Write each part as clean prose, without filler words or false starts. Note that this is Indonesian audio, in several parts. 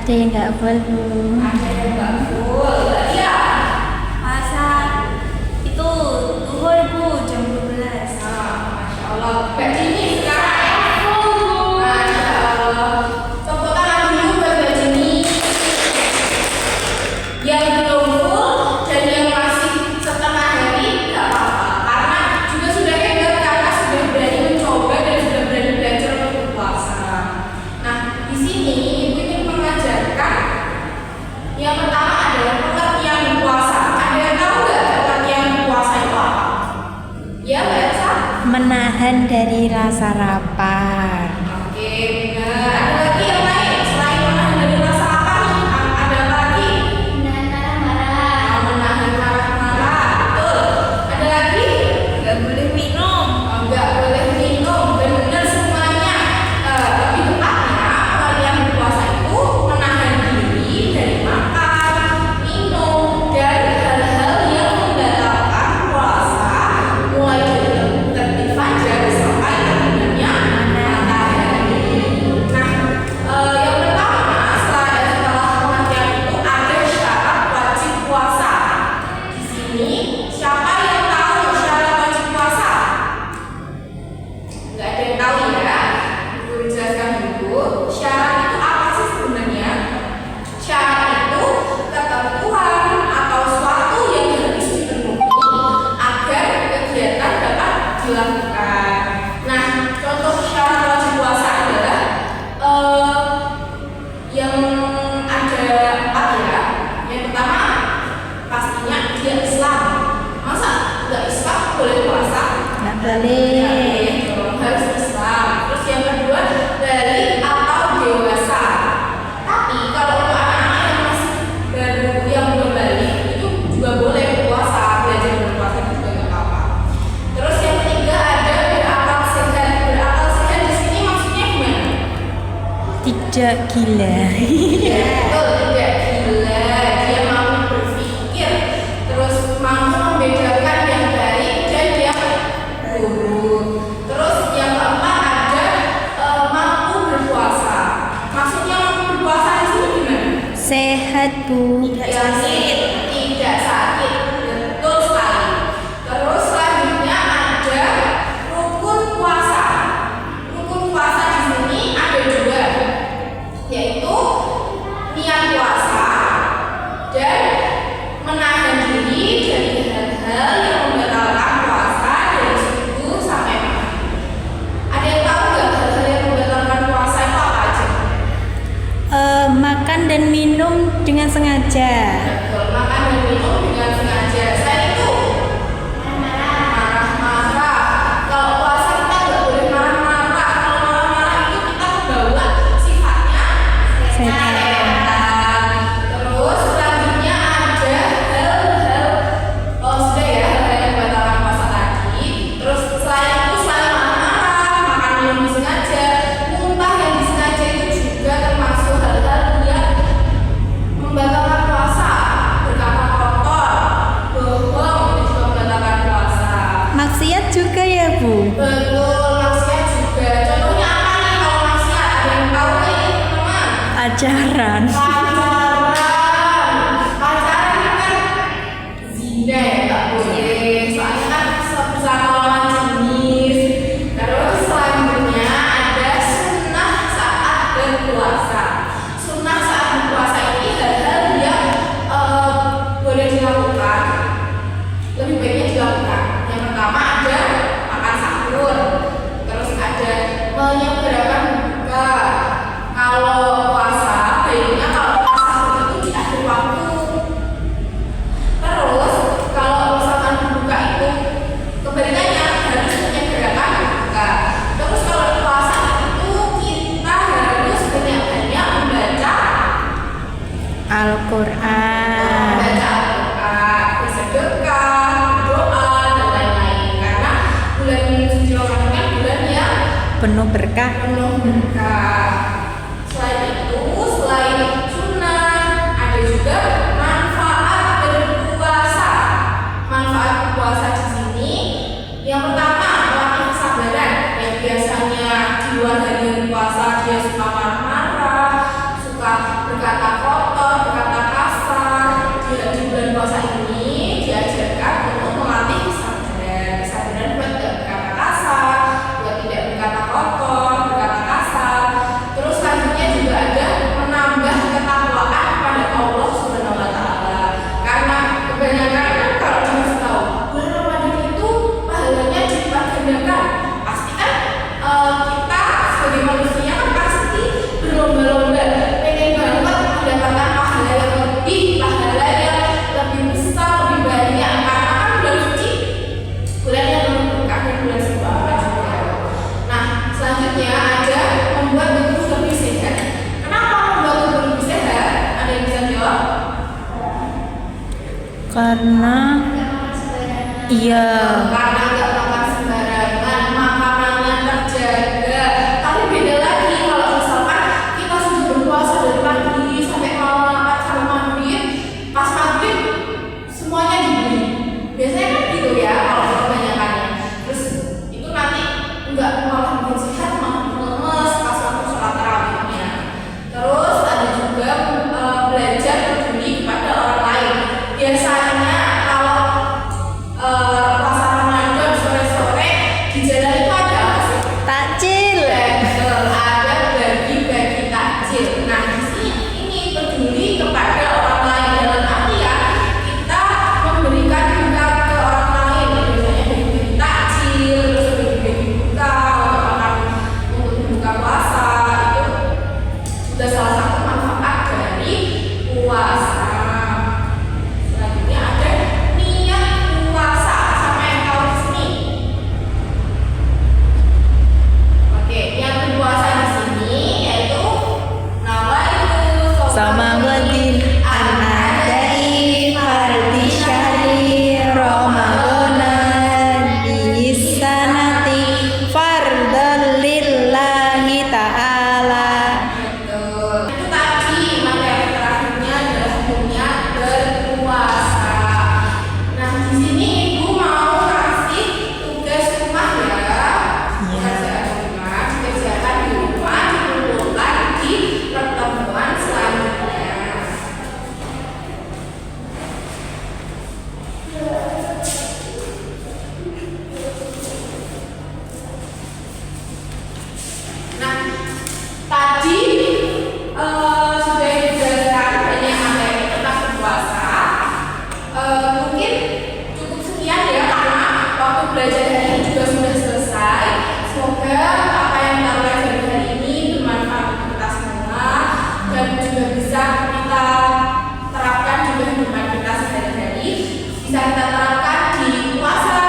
Ada yang nggak full, Bu. Ada yang nggak full. Iya. Masa itu duhur Bu jam 12. Masya Allah. Berarti ini sekarang ya full, Bu. Masya Allah. Tepuk tangan dulu buat Mbak Jenny. Yang belum full dan yang masih setengah hari nggak apa-apa. Karena juga sudah hebat karena sudah berani mencoba dan sudah berani belajar untuk berpuasa. Nah, di sini Ibu ingin mengajarkan yang pertama adalah pengertian berpuasa. Ada yang tahu nggak pengertian berpuasa itu apa? Ya, Mbak Elsa? Menahan dari rasa lapar. Oke, benar. Ada lagi yang lain selain menahan dari rasa lapar nih? Ada apa lagi? Menahan marah-marah. Menahan marah-marah. Betul. Ada lagi? Nggak boleh minum. Nggak boleh minum. Benar semuanya. Tapi tepatnya pengertian berpuasa itu menahan diri dari makan, minum, dan hal-hal yang membatalkan puasa mulai dari terbit fajar sampai terbenamnya matahari. Nah, yang pertama setelah pengertian itu ada syarat wajib puasa. Di sini siapa yang tahu syarat wajib puasa? Nggak ada yang tahu ya. Ibu jelaskan dulu. Syarat itu apa sih sebenarnya? Syarat itu ketentuan atau suatu yang harus dipenuhi agar kegiatan dapat dilakukan. Nah, contoh syarat wajib puasa adalah yang ada empat ya. Yang pertama pastinya dia Islam. Masa nggak Islam boleh puasa? Nggak boleh. Harus Islam. Terus yang kedua balik atau dewasa. Tapi kalau untuk anak-anak yang masih baru yang belum balik itu juga boleh puasa, belajar berpuasa itu juga nggak apa-apa. Terus yang ketiga ada berakal sehat. Berakal sehat di sini maksudnya gimana? Tidak gila. Iya, betul, tidak gila. Dia mampu berpikir, terus mampu membedakan yang baik dan yang buruk. Terus yang keempat ada mampu berpuasa. Maksudnya mampu berpuasa di sini gimana? Sehat, Bu. Tidak sakit, betul sekali. Terus selanjutnya ada rukun puasa. Rukun puasa di sini ada dua, yaitu niat puasa dan menahan diri dari hal-hal yang membatalkan puasa dari subuh sampai malam. Ada yang tahu nggak hal-hal yang membatalkan puasa itu apa aja? Makan dan minum dengan sengaja. Betul, makan dan minum dengan sengaja. Selain itu, marah-marah. Kalau puasa kita nggak boleh marah-marah. Kalau marah-marah itu kita kebawa sifatnya Setan. Terus selanjutnya ada hal-hal sudah ya hal-hal yang membatalkan puasa tadi. Terus selain itu selain marah-marah, makan minum disengaja, muntah yang disengaja itu juga termasuk hal-hal yang membatalkan puasa. Berkata kotor, bohong itu juga membatalkan puasa. Maksiat juga ya, Bu. Betul, maksiat juga. Contohnya apa nih kalau maksiat? Ada yang tahu nih teman-teman? Pacaran. Pacaran itu kan zina ya, nggak boleh. Soalnya kan bersama lawan jenis. Terus selanjutnya ada sunnah saat berpuasa. Sunnah saat berpuasa ini hal-hal yang boleh dilakukan, lebih baiknya dilakukan. Yang pertama ada makan sahur. Terus ada menyegerakan buka. Kalau puasa, baiknya kalau makan sahur itu di akhir waktu. Terus kalau misalkan buka itu kebalikannya harus menyegerakan buka. Terus kalau puasa itu kita harus banyak-banyak membaca Al-Quran. Al-Quran, bersedekah, doa dan lain-lain. Karena bulan suci Ramadan kan bulan yang Penuh berkah. penuh berkah. Selain itu, selain sunnah, ada juga manfaat berpuasa. Manfaat berpuasa di sini, yang pertama melatih kesabaran. Yang biasanya di luar dari puasa dia suka marah-marah, suka berkata Karena iya. Karena nggak makan sembarangan, makanannya terjaga. Tapi beda lagi kalau misalkan kita sudah berpuasa dari pagi sampai malam sampai maghrib, pas maghrib semuanya dibeli. Biasanya kan gitu ya kalau kebanyakannya. Terus itu nanti nggak malah bikin sehat, malah lemes pas waktu sholat tarawihnya. Terus ada juga belajar peduli kepada orang lain. Biasanya kalau puasa Ramadan sore-sore di jalan itu ada apa sih? Takjil. Betul, ada bagi-bagi takjil. Nah, di sini ini peduli kepada orang lain dalam artian kita memberikan juga ke orang lain. Biasanya bagi-bagi takjil, terus bagi-bagi buka untuk makan untuk buka puasa itu juga salah satu manfaat dari puasa. Selanjutnya ada niat puasa, sama yang tahu di sini. Oke, yang berpuasa di sini yaitu nawaitu Samawadin an-adai fardi syahri Ramadana bisanati fardan lillahi ta'ala. Betul. Itu tadi materi terakhirnya adalah niat berpuasa. Nah, di sini Ibu mau kasih tugas rumah ya. Kerjaan rumah, kerjakan di rumah dikumpulkan di pertemuan selanjutnya. Nah, tadi sudah dijelaskan banyak materi tentang berpuasa. Mungkin cukup sekian ya karena waktu belajar hari ini juga sudah selesai. Semoga apa yang kita pelajari hari ini bermanfaat untuk kita semua dan juga bisa kita terapkan di kehidupan kita sehari-hari. Bisa kita terapkan di puasa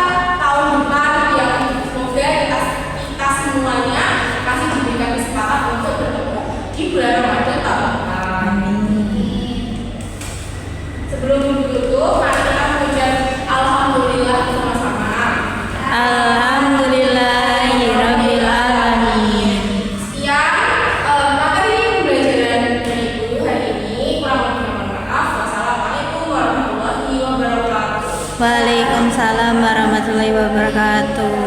tahun depan yang semoga kita semuanya masih diberikan kesempatan untuk bertemu di bulan Ramadan tahun depan. Sebelum ditutup, mari kita mengucap alhamdulillah bersama-sama. Alhamdulillahirabbil alamin. Sekian materi pembelajaran dari Ibu hari ini. Kurang lebih mohon maaf. Wassalamualaikum warahmatullahi wabarakatuh. Waalaikumsalam warahmatullahi wabarakatuh.